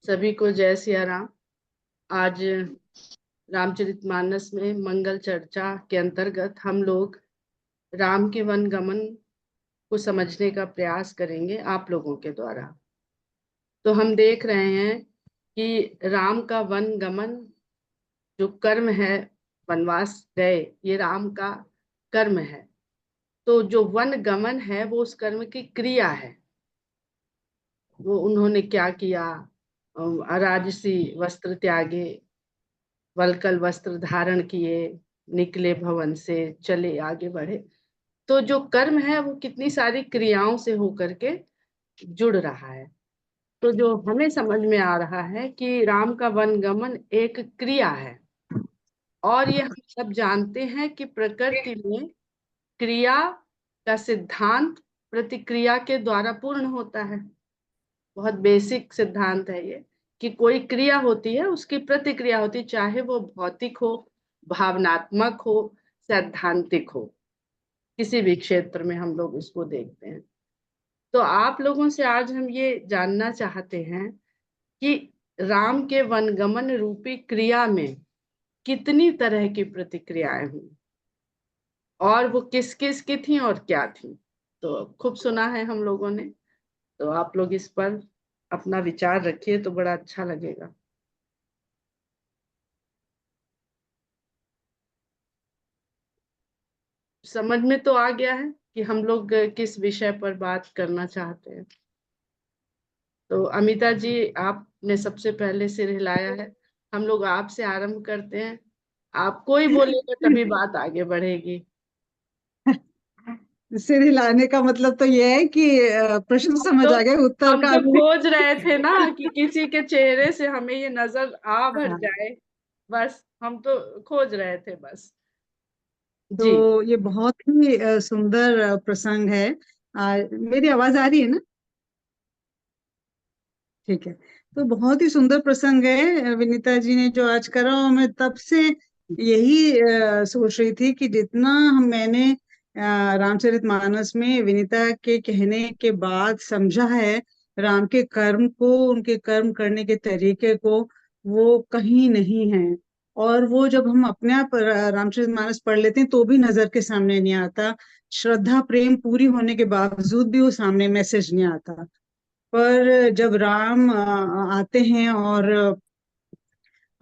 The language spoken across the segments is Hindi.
सभी को जय सिया राम। आज रामचरितमानस में मंगल चर्चा के अंतर्गत हम लोग राम के वन गमन को समझने का प्रयास करेंगे आप लोगों के द्वारा। तो हम देख रहे हैं कि राम का वन गमन जो कर्म है, वनवास गए, ये राम का कर्म है। तो जो वन गमन है वो उस कर्म की क्रिया है। वो उन्होंने क्या किया, राजसी वस्त्र त्यागे, वल्कल वस्त्र धारण किए, निकले भवन से, चले आगे बढ़े। तो जो कर्म है वो कितनी सारी क्रियाओं से होकर के जुड़ रहा है। तो जो हमें समझ में आ रहा है कि राम का वनगमन एक क्रिया है। और ये हम सब जानते हैं कि प्रकृति में क्रिया का सिद्धांत प्रतिक्रिया के द्वारा पूर्ण होता है। बहुत बेसिक सिद्धांत है ये, कि कोई क्रिया होती है उसकी प्रतिक्रिया होती है, चाहे वो भौतिक हो, भावनात्मक हो, सैद्धांतिक हो। किसी भी क्षेत्र में हम लोग इसको देखते हैं। तो आप लोगों से आज हम ये जानना चाहते हैं कि राम के वनगमन रूपी क्रिया में कितनी तरह की प्रतिक्रियाएं हुई और वो किस किस की थी और क्या थी। तो खूब सुना है हम लोगों ने। तो आप लोग इस पर अपना विचार रखिए तो बड़ा अच्छा लगेगा। समझ में तो आ गया है कि हम लोग किस विषय पर बात करना चाहते हैं। तो अमिता जी, आपने सबसे पहले सिर हिलाया है। हम लोग आपसे आरंभ करते हैं। आप कोई बोलेगा तभी बात आगे बढ़ेगी। सिर हिलाने का मतलब तो ये है कि प्रश्न हम समझ तो आ गया, उत्तर हम का तो अभी। खोज रहे थे ना कि किसी के चेहरे से हमें ये नजर आ भर हाँ, जाए। बस हम तो खोज रहे थे बस। जी। तो ये बहुत ही सुंदर प्रसंग है। मेरी आवाज आ रही है ना? ठीक है। तो बहुत ही सुंदर प्रसंग है विनीता जी ने जो आज करा, और मैं तब से यही सोच रही थी कि जितना मैंने रामचरितमानस में विनीता के कहने के बाद समझा है राम के कर्म को, उनके कर्म करने के तरीके को, वो कहीं नहीं है। और वो जब हम अपने आप रामचरितमानस पढ़ लेते हैं तो भी नजर के सामने नहीं आता। श्रद्धा प्रेम पूरी होने के बावजूद भी वो सामने मैसेज नहीं आता। पर जब राम आते हैं और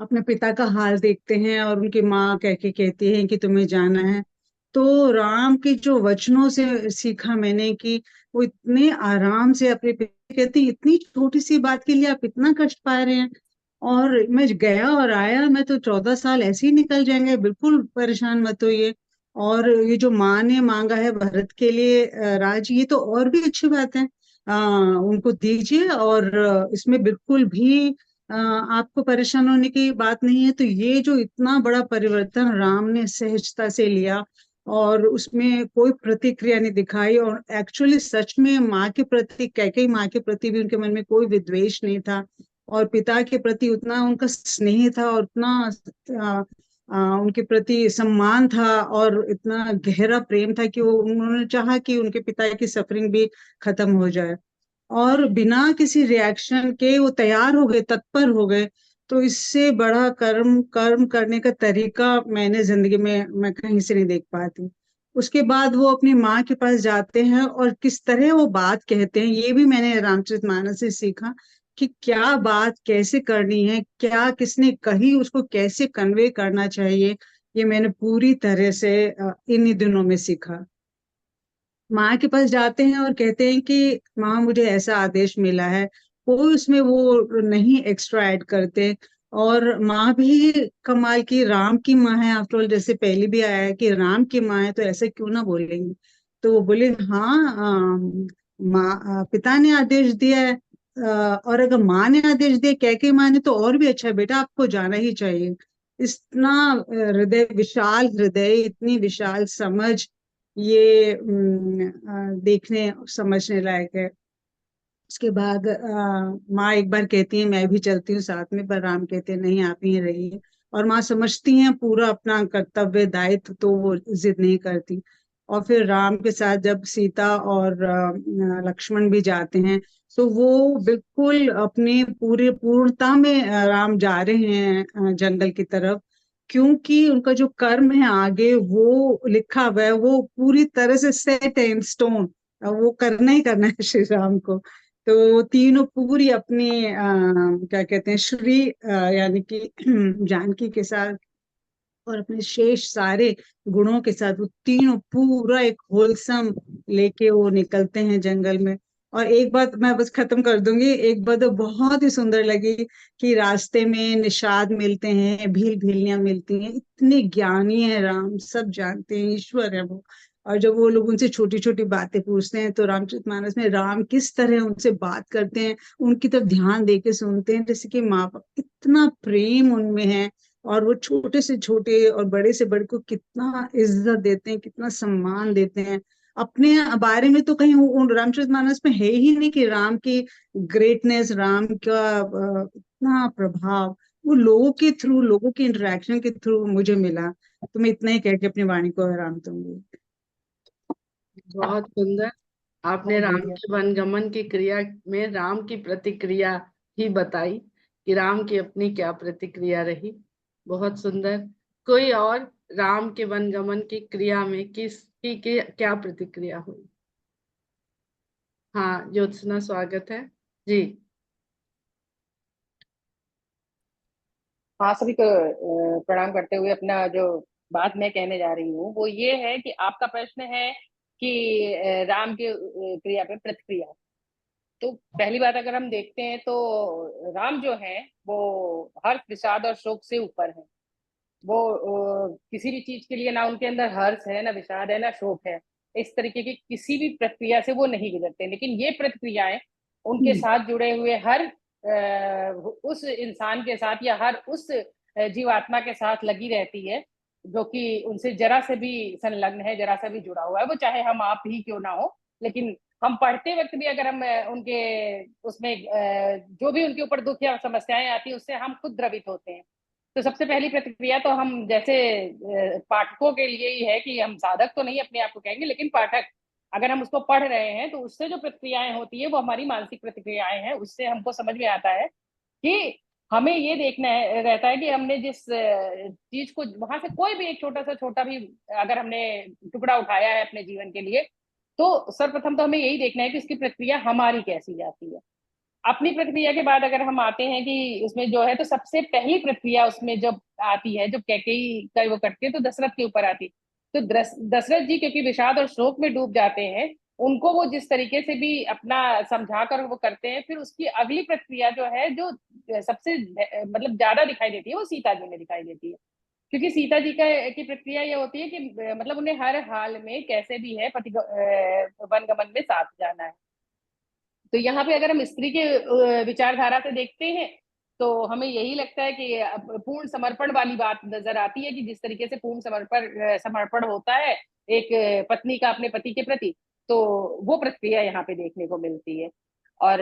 अपने पिता का हाल देखते हैं और उनकी माँ कह के कहती है कि तुम्हें जाना है, तो राम के जो वचनों से सीखा मैंने कि वो इतने आराम से अपने पिता कहते हैं, इतनी छोटी सी बात के लिए आप इतना कष्ट पा रहे हैं। और मैं गया और आया, मैं तो 14 साल ऐसे ही निकल जाएंगे, बिल्कुल परेशान मत होइए। और ये जो माँ ने मांगा है भरत के लिए राज, ये तो और भी अच्छी बात है। उनको दीजिए, और इसमें बिल्कुल भी आपको परेशान होने की बात नहीं है। तो ये जो इतना बड़ा परिवर्तन राम ने सहजता से लिया और उसमें कोई प्रतिक्रिया नहीं दिखाई, और एक्चुअली सच में माँ के प्रति, कैकेयी माँ के प्रति भी उनके मन में कोई विद्वेष नहीं था, और पिता के प्रति उतना उनका स्नेह था और उतना आ, उनके प्रति सम्मान था और इतना गहरा प्रेम था कि वो उन्होंने चाहा कि उनके पिता की सफरिंग भी खत्म हो जाए, और बिना किसी रिएक्शन के वो तैयार हो गए, तत्पर हो गए। तो इससे बड़ा कर्म कर्म करने का तरीका मैंने जिंदगी में मैं कहीं से नहीं देख पाती। उसके बाद वो अपनी माँ के पास जाते हैं और किस तरह वो बात कहते हैं, ये भी मैंने रामचरितमानस से सीखा कि क्या बात कैसे करनी है, क्या किसने कही, उसको कैसे कन्वे करना चाहिए। ये मैंने पूरी तरह से इन्हीं दिनों में सीखा। माँ के पास जाते हैं और कहते हैं कि माँ मुझे ऐसा आदेश मिला है, कोई उसमें वो नहीं एक्स्ट्रा ऐड करते। और माँ भी कमाल की, राम की माँ है आफ्टर ऑल, जैसे पहले भी आया है कि राम की माँ है तो ऐसे क्यों ना बोलेंगे। तो वो बोले हाँ, पिता ने आदेश दिया है, और अगर माँ ने आदेश दिया, कैके माँ ने, तो और भी अच्छा है बेटा, आपको जाना ही चाहिए। इतना हृदय, विशाल हृदय, इतनी विशाल समझ, ये देखने समझने लायक है। उसके बाद माँ एक बार कहती है मैं भी चलती हूँ साथ में, पर राम कहते हैं नहीं, आप ही रहिए। और माँ समझती हैं पूरा अपना कर्तव्य दायित्व, तो वो जिद नहीं करती। और फिर राम के साथ जब सीता और लक्ष्मण भी जाते हैं, तो वो बिल्कुल अपने पूरे पूर्णता में राम जा रहे हैं जंगल की तरफ, क्योंकि उनका जो कर्म है आगे वो लिखा हुआ है, वो पूरी तरह से सेट है इन स्टोन, वो करना ही करना है श्री राम को। तो तीनों पूरी अपने क्या कहते हैं श्री यानी कि जानकी के साथ और अपने शेष सारे गुणों के साथ वो तीनों पूरा एक होलसम लेके वो निकलते हैं जंगल में। और एक बात मैं बस खत्म कर दूंगी, एक बात तो बहुत ही सुंदर लगी कि रास्ते में निषाद मिलते हैं, भील भीलियां मिलती हैं, इतने ज्ञानी है राम, सब जानते हैं, ईश्वर है वो। और जब वो लोग उनसे छोटी छोटी बातें पूछते हैं तो रामचरितमानस में राम किस तरह उनसे बात करते हैं, उनकी तरफ ध्यान दे के सुनते हैं जैसे कि माँ बाप, इतना प्रेम उनमें है। और वो छोटे से छोटे और बड़े से बड़े को कितना इज्जत देते हैं, कितना सम्मान देते हैं। अपने बारे में तो कहीं उन रामचरितमानस में है ही नहीं कि राम की ग्रेटनेस, राम का इतना प्रभाव वो लोगों के थ्रू, लोगों के इंटरेक्शन के थ्रू मुझे मिला। तो मैं इतना ही कह के अपनी वाणी को विराम दूंगी। बहुत सुंदर। आपने बहुत राम बढ़िया। के वनगमन की क्रिया में राम की प्रतिक्रिया ही बताई कि राम की अपनी क्या प्रतिक्रिया रही। बहुत सुंदर। कोई और राम के वनगमन की क्रिया में किसकी क्या प्रतिक्रिया हुई? हाँ ज्योत्सना, स्वागत है जी। हाँ, सभी को प्रणाम करते हुए अपना जो बात मैं कहने जा रही हूँ वो ये है कि आपका प्रश्न है कि राम के क्रिया पे प्रतिक्रिया। तो पहली बात अगर हम देखते हैं तो राम जो है वो हर्ष विषाद और शोक से ऊपर है। वो किसी भी चीज के लिए ना उनके अंदर हर्ष है, ना विषाद है, ना शोक है। इस तरीके की किसी भी प्रक्रिया से वो नहीं गुजरते। लेकिन ये प्रतिक्रियाएं उनके साथ जुड़े हुए हर उस इंसान के साथ या हर उस जीवात्मा के साथ लगी रहती है जो कि उनसे जरा से भी संलग्न है, जरा सा भी जुड़ा हुआ है, वो चाहे हम आप ही क्यों ना हो। लेकिन हम पढ़ते वक्त भी अगर हम उनके उसमें जो भी उनके ऊपर दुख या समस्याएं आती है उससे हम खुद द्रवित होते हैं। तो सबसे पहली प्रतिक्रिया तो हम जैसे पाठकों के लिए ही है कि हम साधक तो नहीं अपने आप को कहेंगे, लेकिन पाठक अगर हम उसको पढ़ रहे हैं तो उससे जो प्रतिक्रियाएं होती है वो हमारी मानसिक प्रतिक्रियाएं हैं। उससे हमको समझ में आता है कि हमें ये देखना है रहता है कि हमने जिस चीज को वहां से कोई भी एक छोटा सा छोटा भी अगर हमने टुकड़ा उठाया है अपने जीवन के लिए, तो सर्वप्रथम तो हमें यही देखना है कि उसकी प्रक्रिया हमारी कैसी जाती है। अपनी प्रक्रिया के बाद अगर हम आते हैं कि उसमें जो है, तो सबसे पहली प्रक्रिया उसमें जब आती है, जब कैकेयी का वो करते हैं तो दशरथ के ऊपर आती। तो दशरथ जी क्योंकि विषाद और शोक में डूब जाते हैं, उनको वो जिस तरीके से भी अपना समझा कर वो करते हैं, फिर उसकी अगली प्रक्रिया जो है, जो सबसे मतलब ज्यादा दिखाई देती है, वो सीता जी में दिखाई देती है। क्योंकि सीता जी का की प्रक्रिया ये होती है कि मतलब उन्हें हर हाल में कैसे भी है पति वनगमन में साथ जाना है। तो यहाँ पे अगर हम स्त्री के विचारधारा से देखते हैं तो हमें यही लगता है कि पूर्ण समर्पण वाली बात नजर आती है कि जिस तरीके से पूर्ण समर्पण समर्पण होता है एक पत्नी का अपने पति के प्रति, तो वो प्रक्रिया यहाँ पे देखने को मिलती है। और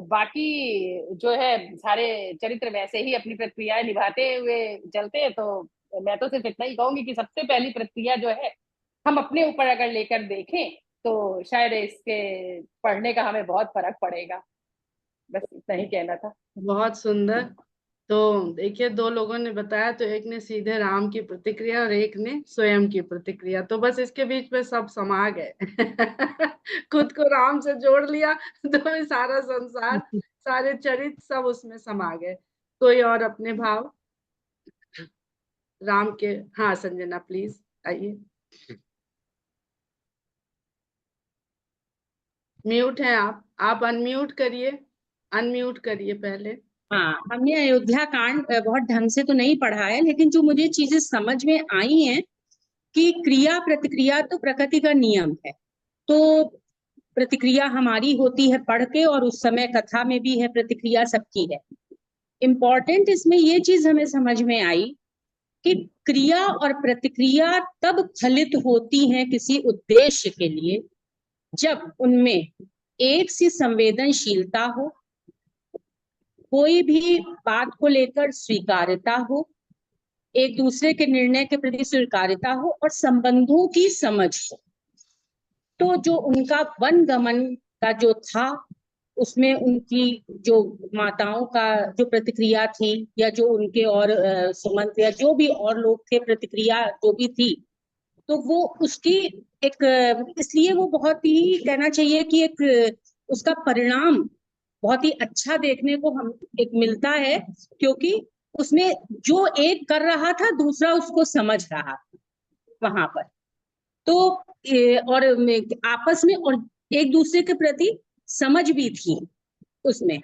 बाकी जो है सारे चरित्र वैसे ही अपनी प्रक्रियाएं निभाते हुए चलते हैं। तो मैं तो सिर्फ इतना ही कहूंगी कि सबसे पहली प्रक्रिया जो है हम अपने ऊपर अगर लेकर देखें तो शायद इसके पढ़ने का हमें बहुत फर्क पड़ेगा। बस इतना ही कहना था। बहुत सुंदर। तो देखिए, दो लोगों ने बताया, तो एक ने सीधे राम की प्रतिक्रिया और एक ने स्वयं की प्रतिक्रिया, तो बस इसके बीच में सब समा गए। खुद को राम से जोड़ लिया तो ये सारा संसार, सारे चरित्र सब उसमें समा गए। कोई और अपने भाव राम के? हाँ संजना प्लीज आइए। म्यूट हैं आप अनम्यूट करिए, अनम्यूट करिए पहले। हाँ, हमने अयोध्या कांड बहुत ढंग से तो नहीं पढ़ा है, लेकिन जो मुझे चीजें समझ में आई हैं कि क्रिया प्रतिक्रिया तो प्रकृति का नियम है। तो प्रतिक्रिया हमारी होती है पढ़ के, और उस समय कथा में भी है, प्रतिक्रिया सबकी है। इम्पोर्टेंट इसमें ये चीज हमें समझ में आई कि क्रिया और प्रतिक्रिया तब फलित होती हैं किसी उद्देश्य के लिए जब उनमें एक सी संवेदनशीलता हो, कोई भी बात को लेकर स्वीकार्यता हो, एक दूसरे के निर्णय के प्रति स्वीकार्यता हो, और संबंधों की समझ हो। तो जो उनका वन गमन का जो था, उसमें उनकी जो माताओं का जो प्रतिक्रिया थी, या जो उनके और सुमंत या जो भी और लोग थे, प्रतिक्रिया जो भी थी, तो वो उसकी एक इसलिए वो बहुत ही कहना चाहिए कि एक उसका परिणाम बहुत ही अच्छा देखने को हम एक मिलता है, क्योंकि उसमें जो एक कर रहा था दूसरा उसको समझ रहा वहां पर। तो और आपस में और एक दूसरे के प्रति समझ भी थी उसमें,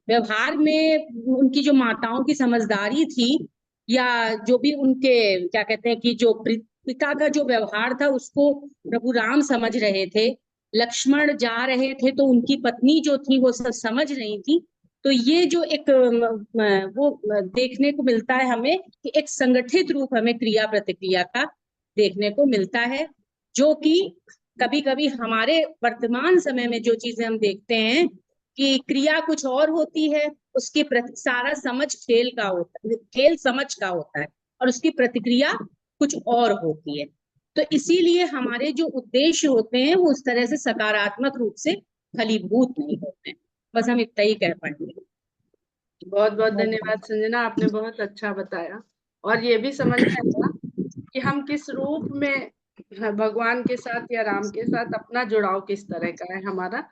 व्यवहार में उनकी जो माताओं की समझदारी थी, या जो भी उनके क्या कहते हैं कि जो पिता का जो व्यवहार था उसको प्रभु राम समझ रहे थे। लक्ष्मण जा रहे थे तो उनकी पत्नी जो थी वो सब समझ रही थी। तो ये जो एक वो देखने को मिलता है हमें कि एक संगठित रूप हमें क्रिया प्रतिक्रिया का देखने को मिलता है, जो कि कभी कभी हमारे वर्तमान समय में जो चीजें हम देखते हैं कि क्रिया कुछ और होती है, उसकी सारा समझ खेल का होता है, खेल समझ का होता है, और उसकी प्रतिक्रिया कुछ और होती है। तो इसीलिए हमारे जो उद्देश्य होते हैं वो उस तरह से सकारात्मक रूप से फलीभूत नहीं होते हैं। बस हम इतना ही कह पाएंगे। बहुत बहुत धन्यवाद संजना, आपने बहुत अच्छा बताया। और ये भी समझ में आया कि हम किस रूप में भगवान के साथ या राम के साथ अपना जुड़ाव किस तरह का है हमारा,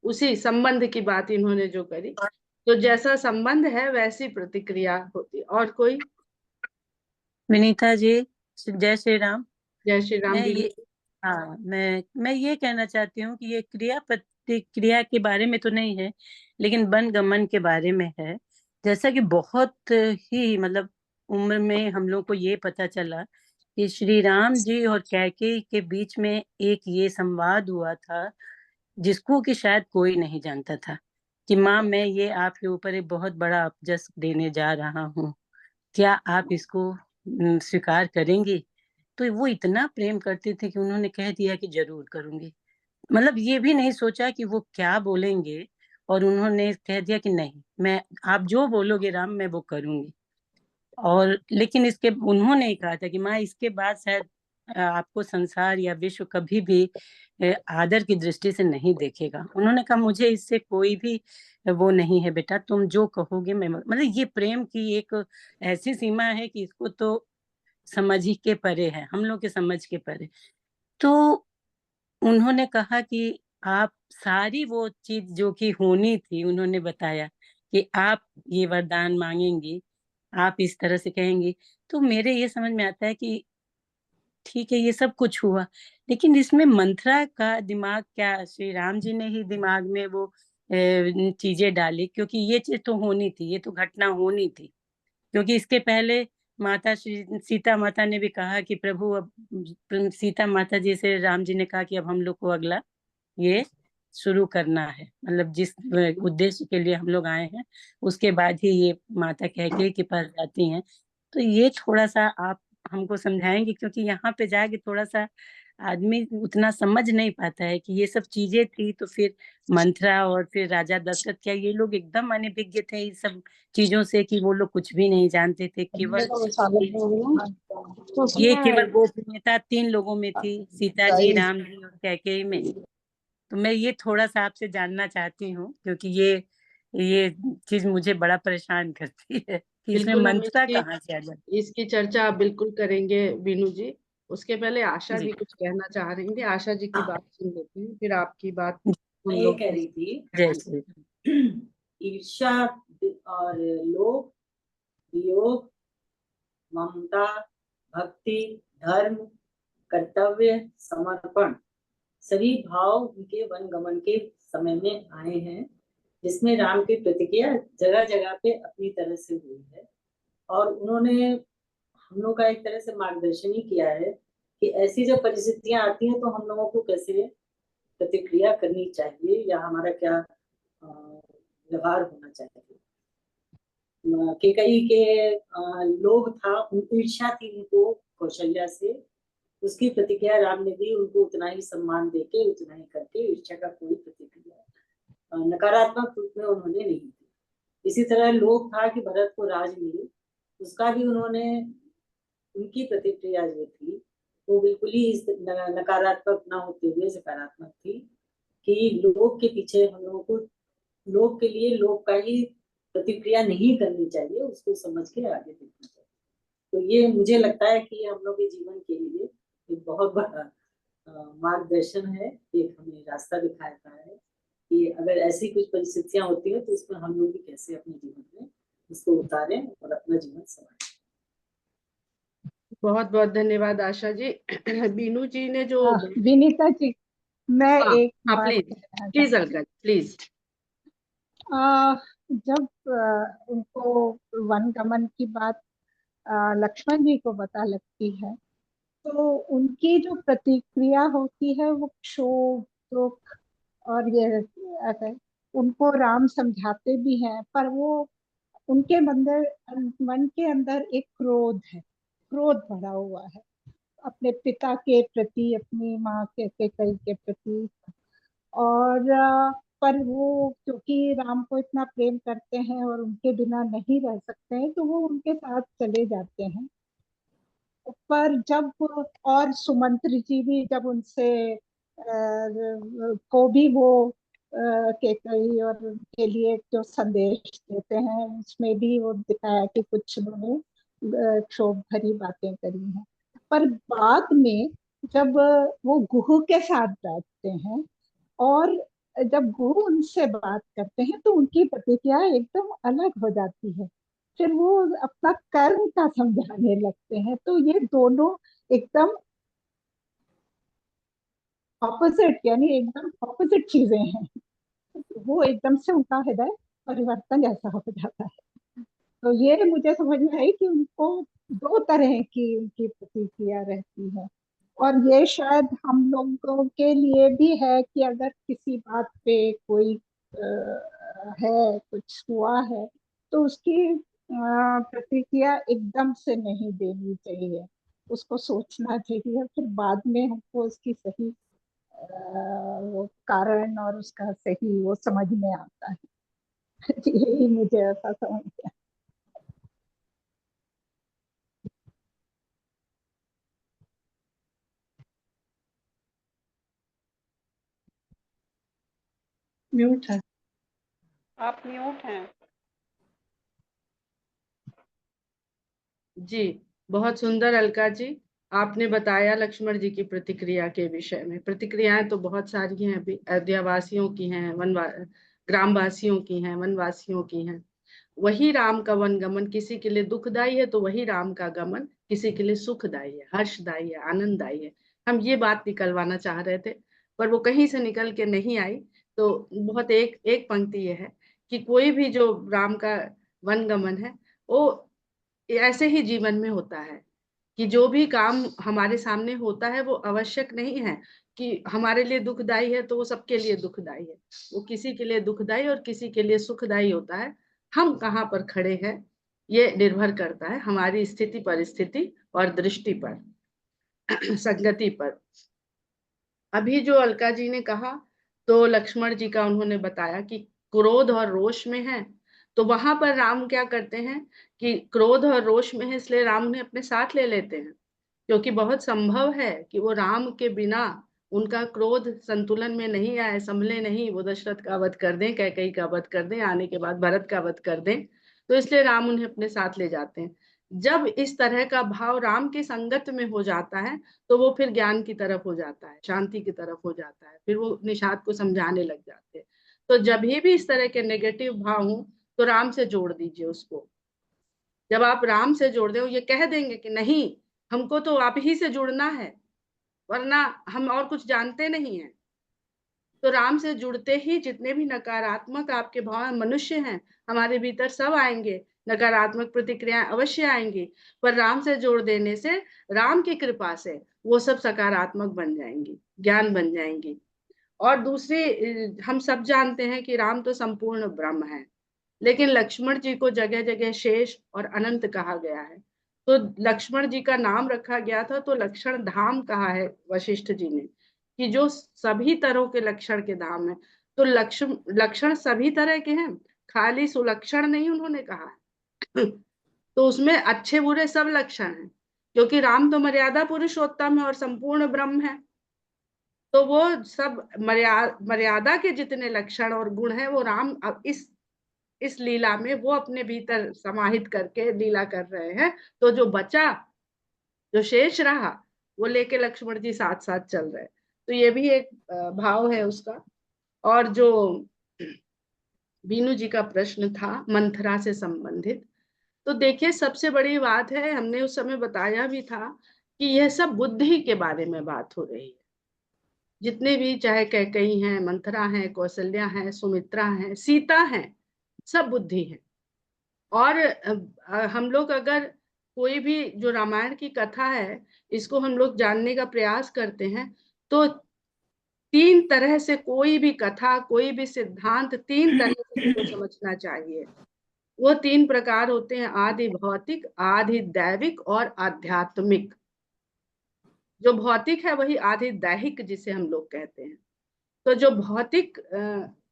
उसी संबंध की बात इन्होंने जो करी। तो जैसा संबंध है वैसी प्रतिक्रिया होती। और कोई? विनीता जी, जय श्री राम। जय श्री राम। मैं ये कहना चाहती हूँ कि ये क्रिया प्रतिक्रिया के बारे में तो नहीं है, लेकिन वन गमन के बारे में है। जैसा कि बहुत ही मतलब उम्र में हम लोग को ये पता चला कि श्री राम जी और कैकेयी के बीच में एक ये संवाद हुआ था जिसको कि शायद कोई नहीं जानता था कि माँ, मैं ये आपके ऊपर एक बहुत बड़ा अपजस देने जा रहा हूँ, क्या आप इसको स्वीकार करेंगी? तो वो इतना प्रेम करते थे कि उन्होंने कह दिया कि जरूर करूंगी। मतलब ये भी नहीं सोचा कि वो क्या बोलेंगे, और उन्होंने कह दिया कि नहीं, मैं आप जो बोलोगे राम मैं वो करूंगी। और लेकिन इसके उन्होंने कहा था कि माँ, इसके बाद शायद आपको संसार या विश्व कभी भी आदर की दृष्टि से नहीं देखेगा। उन्होंने कहा मुझे इससे कोई भी वो नहीं है बेटा, तुम जो कहोगे मैं, मतलब ये प्रेम की एक ऐसी सीमा है कि इसको तो समझ ही के परे है, हम लोग के समझ के परे। तो उन्होंने कहा कि आप सारी वो चीज जो कि होनी थी, उन्होंने बताया कि आप ये वरदान मांगेंगी, आप इस तरह से कहेंगी। तो मेरे ये समझ में आता है कि ठीक है ये सब कुछ हुआ, लेकिन इसमें मंथरा का दिमाग, क्या श्री राम जी ने ही दिमाग में वो चीजें डाली? क्योंकि ये चीज तो होनी थी, ये तो घटना होनी थी। क्योंकि इसके पहले माता श्री सीता माता ने भी कहा कि प्रभु, अब सीता माता जी से राम जी ने कहा कि अब हम लोग को अगला ये शुरू करना है, मतलब जिस उद्देश्य के लिए हम लोग आए हैं उसके बाद ही ये माता कैकेयी के पास जाती हैं। तो ये थोड़ा सा आप हमको समझाएंगे, क्योंकि यहाँ पे जाके थोड़ा सा आदमी उतना समझ नहीं पाता है कि ये सब चीजें थी। तो फिर मंथरा और फिर राजा दशरथ, क्या ये लोग एकदम अनभिज्ञ थे इस सब चीजों से, कि वो लोग कुछ भी नहीं जानते थे? केवल ये केवल गोपनीयता 3 लोगों में थी, सीता जी, राम जी और कैकेयी में। तो मैं ये थोड़ा सा आपसे जानना चाहती हूँ, क्योंकि ये चीज मुझे बड़ा परेशान करती है कि इसमें बिल्कुल, हम मंथरा कहाँ से आ जाती इसकी चर्चा बिल्कुल करेंगे बीनू जी। उसके पहले आशा जी। जी कुछ कहना चाह रही थी। आशा जी की बात सुन लेते हैं, फिर आपकी बात मैं ये कह रही थी, जैसे ईर्ष्या और लोभ, वियोग, ममता, भक्ति, धर्म, कर्तव्य, समर्पण, सभी भाव उनके वन गमन के समय में आए हैं, जिसमें राम की प्रतिक्रिया जगह जगह पे अपनी तरह से हुई है। और उन्होंने हम लोग का एक तरह से मार्गदर्शन ही किया है कि ऐसी जब परिस्थितियां आती हैं तो हम लोगों को कैसे प्रतिक्रिया करनी चाहिए, या हमारा क्या व्यवहार होना चाहिए। कैकेयी के लोभ था, ईर्ष्या थी उनको कौशल्या से, उसकी प्रतिक्रिया राम ने दी, उनको उतना ही सम्मान देके, उतना ही करके, ईर्ष्या का कोई प्रतिक्रिया नकारात्मक रूप में उन्होंने नहीं दी। इसी तरह लोभ था कि भरत को राज मिले, उसका भी उन्होंने, उनकी प्रतिक्रिया जो थी वो बिल्कुल ही नकारात्मक ना होते हुए सकारात्मक थी कि लोग के पीछे हम लोगों को, लोग के लिए लोग का ही प्रतिक्रिया नहीं करनी चाहिए, उसको समझ के आगे देखना चाहिए। तो ये मुझे लगता है कि हम लोग के जीवन के लिए एक बहुत बड़ा मार्गदर्शन है, एक हमें रास्ता दिखाता है कि अगर ऐसी कुछ परिस्थितियां होती है तो उसमें हम लोग भी कैसे अपने जीवन में इसको उतारें और अपना जीवन संवारें। बहुत बहुत धन्यवाद आशा जी। बीनू जी ने जो विनीता जी, मैं हाँ एक हाँ बात प्लीज कहना प्लीज चाहती अलका प्लीज। जब उनको वनगमन की बात लक्ष्मण जी को पता लगती है, तो उनकी जो प्रतिक्रिया होती है वो क्षोभ, दुख, और ये अगर उनको राम समझाते भी हैं, पर वो उनके मन के अंदर एक क्रोध है, क्रोध भरा हुआ है अपने पिता के प्रति, अपनी माँ के कैकेयी के प्रति। और पर वो क्योंकि राम को इतना प्रेम करते हैं और उनके बिना नहीं रह सकते हैं, तो वो उनके साथ चले जाते हैं। पर जब और सुमंत्र जी भी जब उनसे को भी वो कैकेयी और उनके लिए जो संदेश देते हैं, उसमें भी वो दिखाया कि कुछ उन्होंने क्षोभ भरी बातें करी हैं। पर बाद में जब वो गुहू के साथ बैठते हैं और जब गुरु उनसे बात करते हैं, तो उनकी प्रतिक्रिया एकदम अलग हो जाती है। फिर वो अपना कर्म का समझाने लगते हैं। तो ये दोनों एकदम ऑपोजिट, यानी एकदम ऑपोजिट चीजें हैं। वो एकदम से उनका हृदय परिवर्तन जैसा हो जाता है। तो ये मुझे समझ में आई कि उनको दो तरह की उनकी प्रतिक्रिया रहती है। और ये शायद हम लोगों के लिए भी है कि अगर किसी बात पे कोई है, कुछ हुआ है, तो उसकी प्रतिक्रिया एकदम से नहीं देनी चाहिए, उसको सोचना चाहिए, फिर बाद में हमको उसकी सही वो कारण और उसका सही वो समझ में आता है। यही मुझे ऐसा समझ में। म्यूट है। आप म्यूट हैं। जी बहुत सुंदर अलका जी, आपने बताया लक्ष्मण जी की प्रतिक्रिया के विषय में। प्रतिक्रियाएं तो बहुत सारी हैं, अभी अयोध्या वासियों की हैं, ग्रामवासियों की हैं, वनवासियों की हैं। वही राम का वन गमन किसी के लिए दुखदाई है, तो वही राम का गमन किसी के लिए सुखदाई है, हर्षदाई है, आनंददाई है। हम ये बात निकलवाना चाह रहे थे, पर वो कहीं से निकल के नहीं आई। तो बहुत एक एक पंक्ति ये है कि कोई भी जो राम का वन गमन है, वो ऐसे ही जीवन में होता है कि जो भी काम हमारे सामने होता है वो आवश्यक नहीं है कि हमारे लिए दुखदाई है तो वो सबके लिए दुखदाई है। वो किसी के लिए दुखदाई और किसी के लिए सुखदाई होता है। हम कहाँ पर खड़े हैं ये निर्भर करता है हमारी स्थिति परिस्थिति और दृष्टि पर, संगति पर। अभी जो अलका जी ने कहा, तो लक्ष्मण जी का उन्होंने बताया कि क्रोध और रोष में है, तो वहां पर राम क्या करते हैं कि क्रोध और रोष में है, इसलिए राम उन्हें अपने साथ ले लेते हैं, क्योंकि बहुत संभव है कि वो राम के बिना उनका क्रोध संतुलन में नहीं आए, संभले नहीं, वो दशरथ का वध कर दें, कैकेयी का वध कर दें, आने के बाद भरत का वध कर दें। तो इसलिए राम उन्हें अपने साथ ले जाते हैं। जब इस तरह का भाव राम की संगत में हो जाता है, तो वो फिर ज्ञान की तरफ हो जाता है, शांति की तरफ हो जाता है, फिर वो निषाद को समझाने लग जाते हैं। तो जब भी इस तरह के नेगेटिव भाव हो, तो राम से जोड़ दीजिए उसको। जब आप राम से जोड़ दे, ये कह देंगे कि नहीं, हमको तो आप ही से जुड़ना है, वरना हम और कुछ जानते नहीं हैं। तो राम से जुड़ते ही जितने भी नकारात्मक आपके भाव मनुष्य हैं हमारे भीतर, सब आएंगे, नकारात्मक प्रतिक्रियाएं अवश्य आएंगी, पर राम से जोड़ देने से, राम की कृपा से वो सब सकारात्मक बन जाएंगी, ज्ञान बन जाएंगी। और दूसरी, हम सब जानते हैं कि राम तो संपूर्ण ब्रह्म है, लेकिन लक्ष्मण जी को जगह जगह शेष और अनंत कहा गया है। तो लक्ष्मण जी का नाम रखा गया था, तो लक्षण धाम कहा है वशिष्ठ जी ने, कि जो सभी तरह के लक्षण के धाम है। तो लक्षण सभी तरह के हैं, खाली सुलक्षण नहीं उन्होंने कहा। तो उसमें अच्छे बुरे सब लक्षण हैं। क्योंकि राम तो मर्यादा पुरुषोत्तम है और संपूर्ण ब्रह्म है। तो वो सब मर्यादा के जितने लक्षण और गुण है वो राम अब इस लीला में वो अपने भीतर समाहित करके लीला कर रहे हैं। तो जो बचा, जो शेष रहा, वो लेके लक्ष्मण जी साथ साथ चल रहे हैं। तो ये भी एक भाव है उसका। और जो बीनू जी का प्रश्न था मंथरा से संबंधित, तो देखिए सबसे बड़ी बात है, हमने उस समय बताया भी था कि यह सब बुद्धि के बारे में बात हो रही है। जितने भी चाहे कैकेयी हैं, मंथरा हैं, कौशल्या हैं, सुमित्रा हैं, सीता हैं, सब बुद्धि है। और हम लोग अगर कोई भी जो रामायण की कथा है इसको हम लोग जानने का प्रयास करते हैं तो 3 तरह से कोई भी कथा, कोई भी सिद्धांत 3 तरह से हमको समझना चाहिए। वो 3 प्रकार होते हैं, आदि भौतिक, आदि दैविक और आध्यात्मिक। जो भौतिक है वही आदि दैहिक जिसे हम लोग कहते हैं। तो जो भौतिक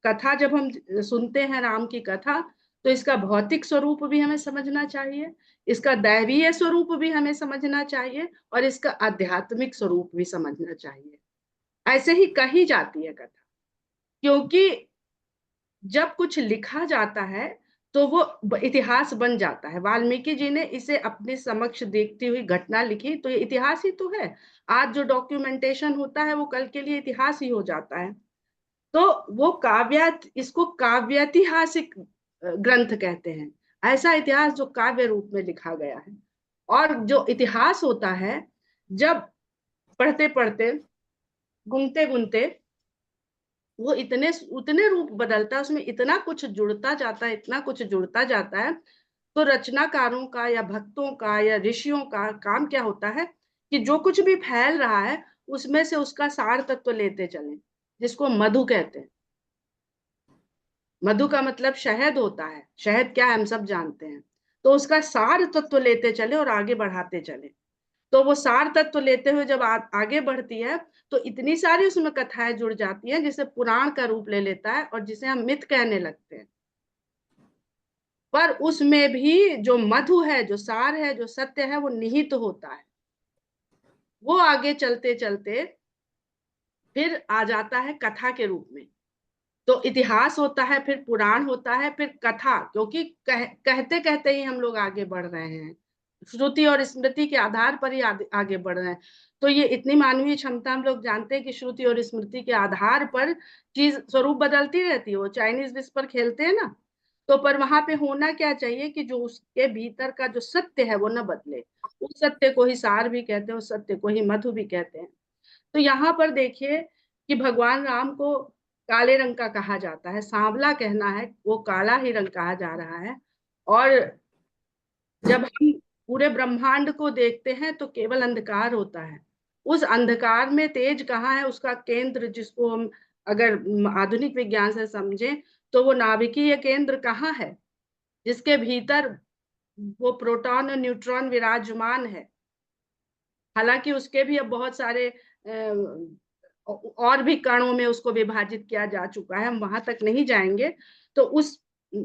कथा जब हम सुनते हैं राम की कथा, तो इसका भौतिक स्वरूप भी हमें समझना चाहिए, इसका दैवीय स्वरूप भी हमें समझना चाहिए और इसका आध्यात्मिक स्वरूप भी समझना चाहिए। ऐसे ही कही जाती है कथा, क्योंकि जब कुछ लिखा जाता है तो वो इतिहास बन जाता है। वाल्मीकि जी ने इसे अपने समक्ष देखती हुई घटना लिखी, तो ये इतिहास ही तो है। आज जो डॉक्यूमेंटेशन होता है वो कल के लिए इतिहास ही हो जाता है। तो वो इसको काव्यातिहासिक ग्रंथ कहते हैं, ऐसा इतिहास जो काव्य रूप में लिखा गया है। और जो इतिहास होता है, जब पढ़ते पढ़ते, गुनते गुनते वो उतने रूप बदलता है, उसमें इतना कुछ जुड़ता जाता है, इतना कुछ जुड़ता जाता है। तो रचनाकारों का या भक्तों का या ऋषियों का काम क्या होता है कि जो कुछ भी फैल रहा है उसमें से उसका सार तत्व लेते चलें, जिसको मधु कहते हैं। मधु का मतलब शहद होता है, शहद क्या है हम सब जानते हैं। तो उसका सार तत्व लेते चले और आगे बढ़ाते चले। तो वो सार तत्व लेते हुए जब आगे बढ़ती है तो इतनी सारी उसमें कथाएं जुड़ जाती हैं जिसे पुराण का रूप ले लेता है और जिसे हम मिथ कहने लगते हैं। पर उसमें भी जो मधु है, जो सार है, जो सत्य है, वो निहित होता है। वो आगे चलते चलते फिर आ जाता है कथा के रूप में। तो इतिहास होता है, फिर पुराण होता है, फिर कथा, क्योंकि कहते कहते ही हम लोग आगे बढ़ रहे हैं, श्रुति और स्मृति के आधार पर ही आगे बढ़ रहे हैं। तो ये इतनी मानवीय क्षमता हम लोग जानते हैं कि श्रुति और स्मृति के आधार पर चीज स्वरूप बदलती रहती है। वो चाइनीज विस्पर पर खेलते हैं ना, तो पर वहां पे होना क्या चाहिए कि जो उसके भीतर का जो सत्य है वो न बदले। उस सत्य को ही सार भी कहते हैं, उस सत्य को ही मधु भी कहते हैं। तो यहाँ पर देखिए कि भगवान राम को काले रंग का कहा जाता है, सांवला कहना है, वो काला ही रंग कहा जा रहा है। और जब हम पूरे ब्रह्मांड को देखते हैं तो केवल अंधकार होता है। उस अंधकार में तेज कहाँ है, उसका केंद्र, जिसको हम अगर आधुनिक विज्ञान से समझें तो वो नाभिकीय केंद्र कहाँ है, जिसके भीतर वो प्रोटॉन और न्यूट्रॉन विराजमान है। हालांकि उसके भी अब बहुत सारे और भी कणों में उसको विभाजित किया जा चुका है, हम वहां तक नहीं जाएंगे। तो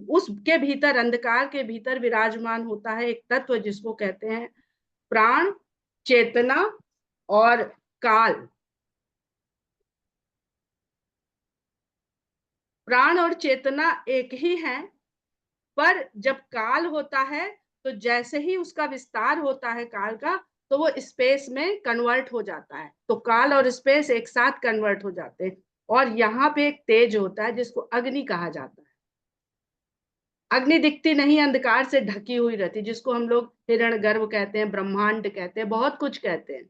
उसके भीतर, अंधकार के भीतर विराजमान होता है एक तत्व जिसको कहते हैं प्राण, चेतना और काल। प्राण और चेतना एक ही है, पर जब काल होता है तो जैसे ही उसका विस्तार होता है काल का, तो वो स्पेस में कन्वर्ट हो जाता है। तो काल और स्पेस एक साथ कन्वर्ट हो जाते हैं। और यहाँ पे एक तेज होता है जिसको अग्नि कहा जाता है। अग्नि दिखती नहीं, अंधकार से ढकी हुई रहती, जिसको हम लोग हिरण्यगर्भ कहते हैं, ब्रह्मांड कहते हैं, बहुत कुछ कहते हैं।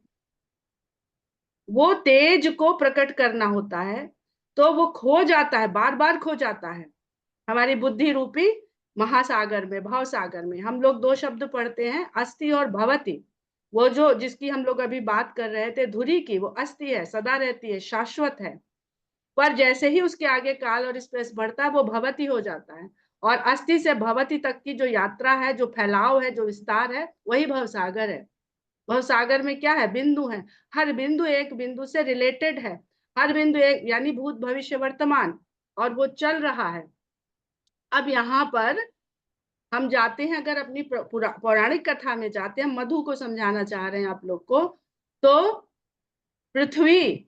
वो तेज को प्रकट करना होता है तो वो खो जाता है, बार बार खो जाता है हमारी बुद्धि रूपी महासागर में, भव सागर में। हम लोग 2 शब्द पढ़ते हैं, अस्ति और भवति। वो जो जिसकी हम लोग अभी बात कर रहे थे धुरी की, वो अस्ति है, सदा रहती है, शाश्वत है। पर जैसे ही उसके आगे काल और स्पेस बढ़ता है वो भवति हो जाता है। और अस्ति से भवति तक की जो यात्रा है, जो फैलाव है, जो विस्तार है, वही भवसागर है। भवसागर में क्या है, बिंदु है। हर बिंदु एक बिंदु से रिलेटेड है। हर बिंदु एक, यानी भूत भविष्य वर्तमान, और वो चल रहा है। अब यहाँ पर हम जाते हैं, अगर अपनी पौराणिक कथा में जाते हैं, मधु को समझाना चाह रहे हैं आप लोग को, तो पृथ्वी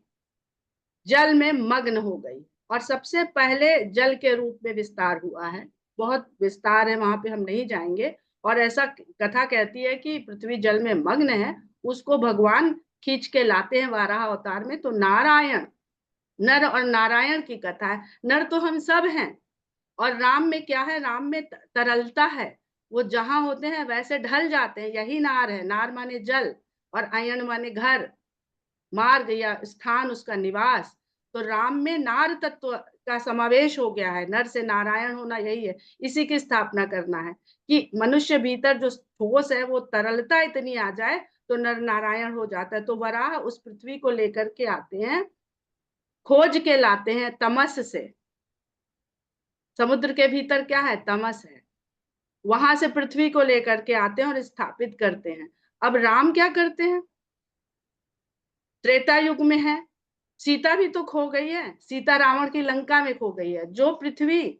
जल में मग्न हो गई और सबसे पहले जल के रूप में विस्तार हुआ है। बहुत विस्तार है, वहां पे हम नहीं जाएंगे। और ऐसा कथा कहती है कि पृथ्वी जल में मग्न है, उसको भगवान खींच के लाते हैं वाराह अवतार में। तो नारायण, नर और नारायण की कथा है। नर तो हम सब हैं, और राम में क्या है, राम में तरलता है। वो जहां होते हैं वैसे ढल जाते हैं, यही नार है। नार माने जल और अयन माने घर, मार्ग या स्थान, उसका निवास। तो राम में नार तत्व का समावेश हो गया है। नर से नारायण होना यही है, इसी की स्थापना करना है कि मनुष्य भीतर जो ठोस है वो तरलता इतनी आ जाए तो नर नारायण हो जाता है। तो वराह उस पृथ्वी को लेकर के आते हैं, खोज के लाते हैं तमस से। समुद्र के भीतर क्या है, तमस है। वहां से पृथ्वी को लेकर के आते हैं और स्थापित करते हैं। अब राम क्या करते हैं, त्रेता युग में है, सीता भी तो खो गई है। सीता रावण की लंका में खो गई है। जो पृथ्वी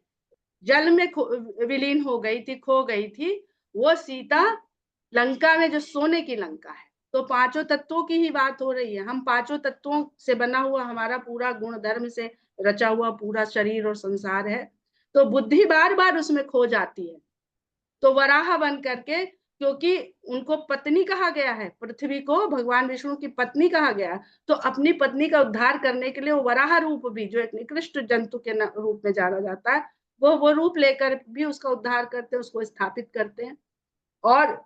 जल में विलीन हो गई थी, खो गई थी, वो सीता लंका में, जो सोने की लंका है। तो पांचों तत्वों की ही बात हो रही है। हम पांचों तत्वों से बना हुआ हमारा पूरा गुण धर्म से रचा हुआ पूरा शरीर और संसार है। तो बुद्धि बार बार उसमें खो जाती है। तो वराह बन करके, क्योंकि उनको पत्नी कहा गया है, पृथ्वी को भगवान विष्णु की पत्नी कहा गया है, तो अपनी पत्नी का उद्धार करने के लिए वो वराह रूप भी, जो एक निकृष्ट जंतु के रूप में जाना जाता है, वो रूप लेकर भी उसका उद्धार करते हैं, उसको स्थापित करते हैं। और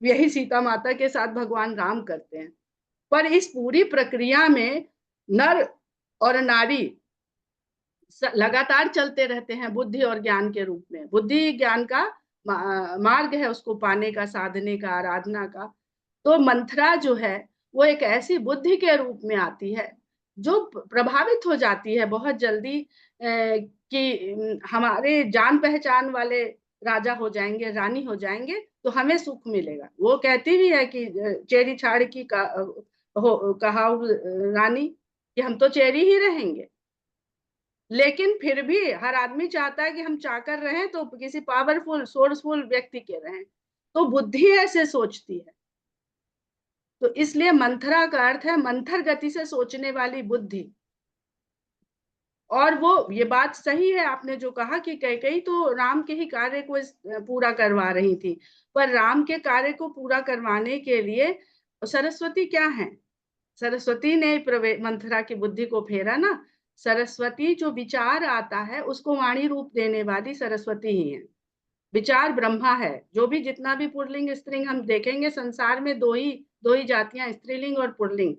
यही सीता माता के साथ भगवान राम करते हैं। पर इस पूरी प्रक्रिया में नर और नारी लगातार चलते रहते हैं बुद्धि और ज्ञान के रूप में। बुद्धि ज्ञान का मार्ग है उसको पाने का, साधने का, आराधना का। तो मंथरा जो है वो एक ऐसी बुद्धि के रूप में आती है जो प्रभावित हो जाती है बहुत जल्दी कि हमारे जान पहचान वाले राजा हो जाएंगे, रानी हो जाएंगे, तो हमें सुख मिलेगा। वो कहती भी है कि चेरी छाड़ की कहा रानी, कि हम तो चेरी ही रहेंगे। लेकिन फिर भी हर आदमी चाहता है कि हम चाकर रहें तो किसी पावरफुल सोर्सफुल व्यक्ति के रहें। तो बुद्धि ऐसे सोचती है। तो इसलिए मंथरा का अर्थ है मंथर गति से सोचने वाली बुद्धि। और वो ये बात सही है आपने जो कहा कि कैकेयी तो राम के ही कार्य को पूरा करवा रही थी। पर राम के कार्य को पूरा करवाने के लिए सरस्वती क्या है, सरस्वती ने मंथरा की बुद्धि को फेरा ना। सरस्वती, जो विचार आता है उसको वाणी रूप देने वाली सरस्वती ही है। विचार ब्रह्मा है। जो भी जितना भी पुल्लिंग स्त्रीलिंग हम देखेंगे संसार में, दो ही जातियां, स्त्रीलिंग और पुल्लिंग।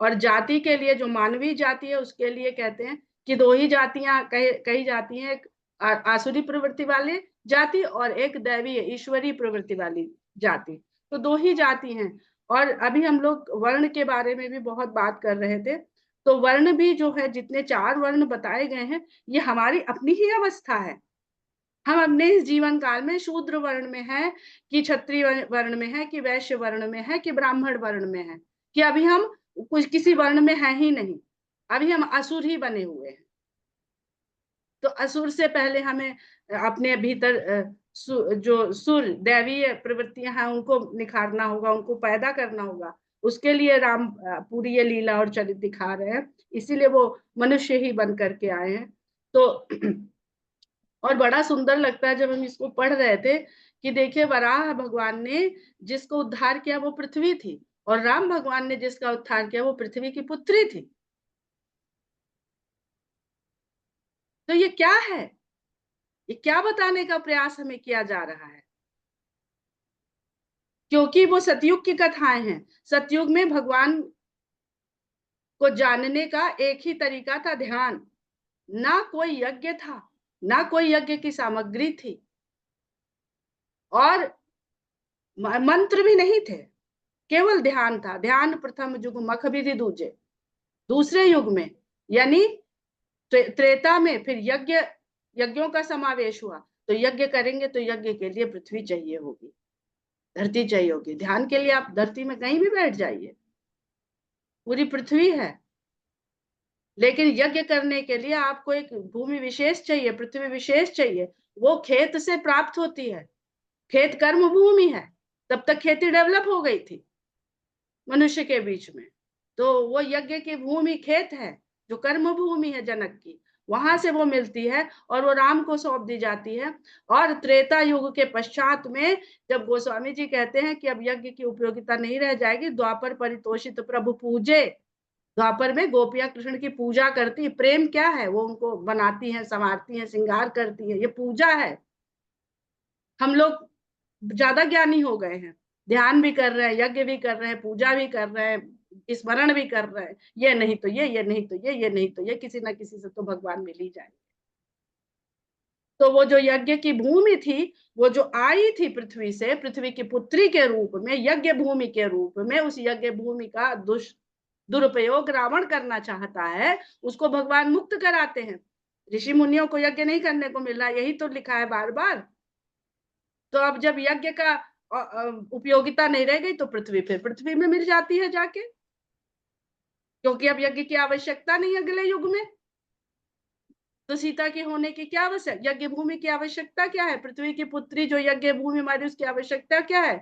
और जाति के लिए, जो मानवीय जाति है उसके लिए कहते हैं कि दो ही जातियां कही जाती हैं, एक आसुरी प्रवृत्ति वाले जाति और एक दैवी ईश्वरीय प्रवृत्ति वाली जाति। तो दो ही जाति हैं। और अभी हम लोग वर्ण के बारे में भी बहुत बात कर रहे थे। तो वर्ण भी जो है, जितने 4 वर्ण बताए गए हैं, ये हमारी अपनी ही अवस्था है। हम अपने इस जीवन काल में शूद्र वर्ण में है कि क्षत्रिय वर्ण में है कि वैश्य वर्ण में है कि ब्राह्मण वर्ण में है, कि अभी हम कुछ किसी वर्ण में है ही नहीं। अभी हम असुर ही बने हुए हैं। तो असुर से पहले हमें अपने भीतर जो सुर दैवीय प्रवृत्तियां हैं उनको निखारना होगा, उनको पैदा करना होगा। उसके लिए राम पूरी ये लीला और चरित्र दिखा रहे हैं। इसीलिए वो मनुष्य ही बन करके आए हैं। तो और बड़ा सुंदर लगता है जब हम इसको पढ़ रहे थे कि देखिए, वराह भगवान ने जिसको उद्धार किया वो पृथ्वी थी, और राम भगवान ने जिसका उद्धार किया वो पृथ्वी की पुत्री थी। तो ये क्या है, ये क्या बताने का प्रयास हमें किया जा रहा है? क्योंकि वो सतयुग की कथाएं हैं। सतयुग में भगवान को जानने का एक ही तरीका था, ध्यान। ना कोई यज्ञ था, ना कोई यज्ञ की सामग्री थी, और मंत्र भी नहीं थे, केवल ध्यान था। ध्यान प्रथम युग मख विधि दूजे। दूसरे युग में यानी त्रेता में फिर यज्ञों का समावेश हुआ। तो यज्ञ करेंगे तो यज्ञ के लिए पृथ्वी चाहिए होगी, धरती चाहिए होगी। ध्यान के लिए आप धरती में कहीं भी बैठ जाइए, पूरी पृथ्वी है। लेकिन यज्ञ करने के लिए आपको एक भूमि विशेष चाहिए, पृथ्वी विशेष चाहिए। वो खेत से प्राप्त होती है, खेत कर्म भूमि है, तब तक खेती डेवलप हो गई थी मनुष्य के बीच में। तो वो यज्ञ की भूमि खेत है, जो कर्म भूमि है जनक की, वहां से वो मिलती है और वो राम को सौंप दी जाती है। और त्रेता युग के पश्चात में जब गोस्वामी जी कहते हैं कि अब यज्ञ की उपयोगिता नहीं रह जाएगी, द्वापर परितोषित प्रभु पूजे, द्वापर में गोपियां कृष्ण की पूजा करती है। प्रेम क्या है, वो उनको बनाती हैं, संवारती हैं, श्रृंगार करती है, ये पूजा है। हम लोग ज्यादा ज्ञानी हो गए हैं, ध्यान भी कर रहे हैं, यज्ञ भी कर रहे हैं, पूजा भी कर रहे हैं, स्मरण भी कर रहे हैं, ये नहीं तो ये नहीं तो ये नहीं तो ये, किसी ना किसी से तो भगवान मिल ही जाएंगे। तो वो जो यज्ञ की भूमि थी, वो जो आई थी पृथ्वी से, पृथ्वी की पुत्री के रूप में, यज्ञ भूमि के रूप में, उस यज्ञ भूमि का दुरुपयोग रावण करना चाहता है, उसको भगवान मुक्त कराते हैं। ऋषि मुनियों को यज्ञ नहीं करने को मिल रहा, यही तो लिखा है बार बार। तो अब जब यज्ञ का उपयोगिता नहीं रह गई तो पृथ्वी फिर पृथ्वी में मिल जाती है जाके, क्योंकि अब यज्ञ की आवश्यकता नहीं अगले युग में। तो सीता के होने की क्या आवश्यक, यज्ञ भूमि की आवश्यकता क्या है, पृथ्वी की पुत्री जो यज्ञ भूमि हमारी, उसकी आवश्यकता क्या है।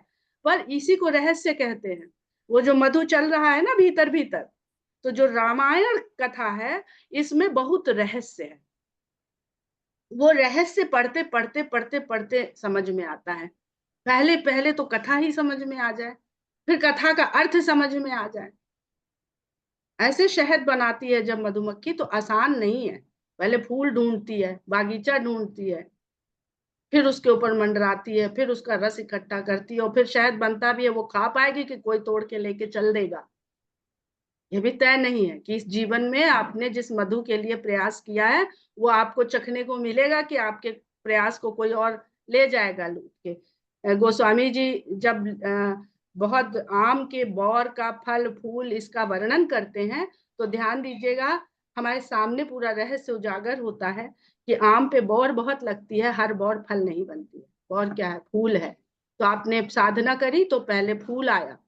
पर इसी को रहस्य कहते हैं, वो जो मधु चल रहा है ना भीतर भीतर। तो जो रामायण कथा है, इसमें बहुत रहस्य है। वो रहस्य पढ़ते पढ़ते पढ़ते पढ़ते समझ में आता है। पहले पहले तो कथा ही समझ में आ जाए, फिर कथा का अर्थ समझ में आ जाए। ऐसे शहद बनाती है जब मधुमक्खी, तो आसान नहीं है। पहले फूल ढूंढती है, बागीचा ढूंढती है, फिर उसके ऊपर मंडराती है, फिर उसका रस इकट्ठा करती है, और फिर शहद बनता भी है। वो खा पाएगी कि कोई तोड़ के लेके चल देगा, ये भी तय नहीं है कि इस जीवन में आपने जिस मधु के लिए प्रयास किया है, वो आपको चखने को मिलेगा कि आपके प्रयास को कोई और ले जाएगा लूट के। गोस्वामी जी जब बहुत आम के बौर का फल फूल इसका वर्णन करते हैं, तो ध्यान दीजिएगा, हमारे सामने पूरा रहस्य उजागर होता है कि आम पे बौर बहुत लगती है, हर बौर फल नहीं बनती है। बौर क्या है, फूल है। तो आपने साधना करी तो पहले फूल आया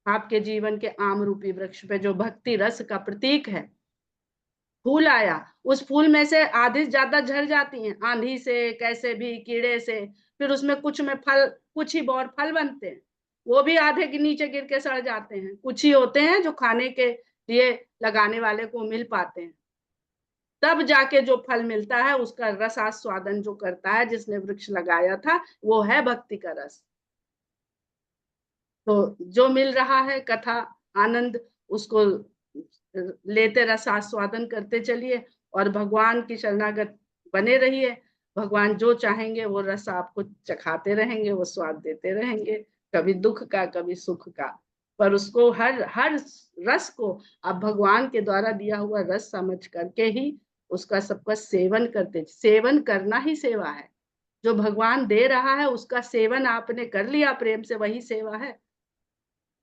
आपके जीवन के आम रूपी वृक्ष पे, जो भक्ति रस का प्रतीक है। फूल आया, उस फूल में से आधी ज्यादा झड़ जाती हैं आंधी से, कैसे भी, कीड़े से। फिर उसमें कुछ में फल, कुछ ही बौर फल बनते हैं, वो भी आधे के नीचे गिर के सड़ जाते हैं। कुछ ही होते हैं जो खाने के लिए लगाने वाले को मिल पाते हैं। तब जाके जो फल मिलता है, उसका रस आस्वादन जो करता है जिसने वृक्ष लगाया था, वो है भक्ति का रस। तो जो मिल रहा है कथा आनंद, उसको लेते रस आस्वादन करते चलिए और भगवान की शरणागत बने रहिए। भगवान जो चाहेंगे वो रस आपको चखाते रहेंगे, वो स्वाद देते रहेंगे, कभी दुख का कभी सुख का। पर उसको हर हर रस को आप भगवान के द्वारा दिया हुआ रस समझ करके ही उसका सबका सेवन करते। सेवन करना ही सेवा है। जो भगवान दे रहा है उसका सेवन आपने कर लिया प्रेम से, वही सेवा है।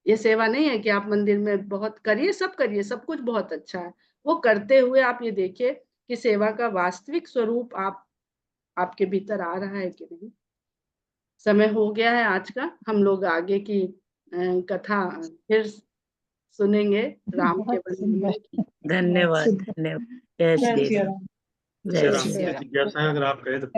ये सेवा नहीं है कि आप मंदिर में बहुत करिए, सब कुछ बहुत अच्छा है। वो करते हुए आप ये देखिए कि सेवा का वास्तविक स्वरूप आपके भीतर आ रहा है कि नहीं। समय हो गया है आज का, हम लोग आगे की कथा फिर सुनेंगे राम के बहुत सुंदर। की। धन्यवाद, सुंदर। धन्यवाद। जय श्री राम। जय जय श्री राम। श्री राम। जिज्ञासा है, अगर आप कहें तो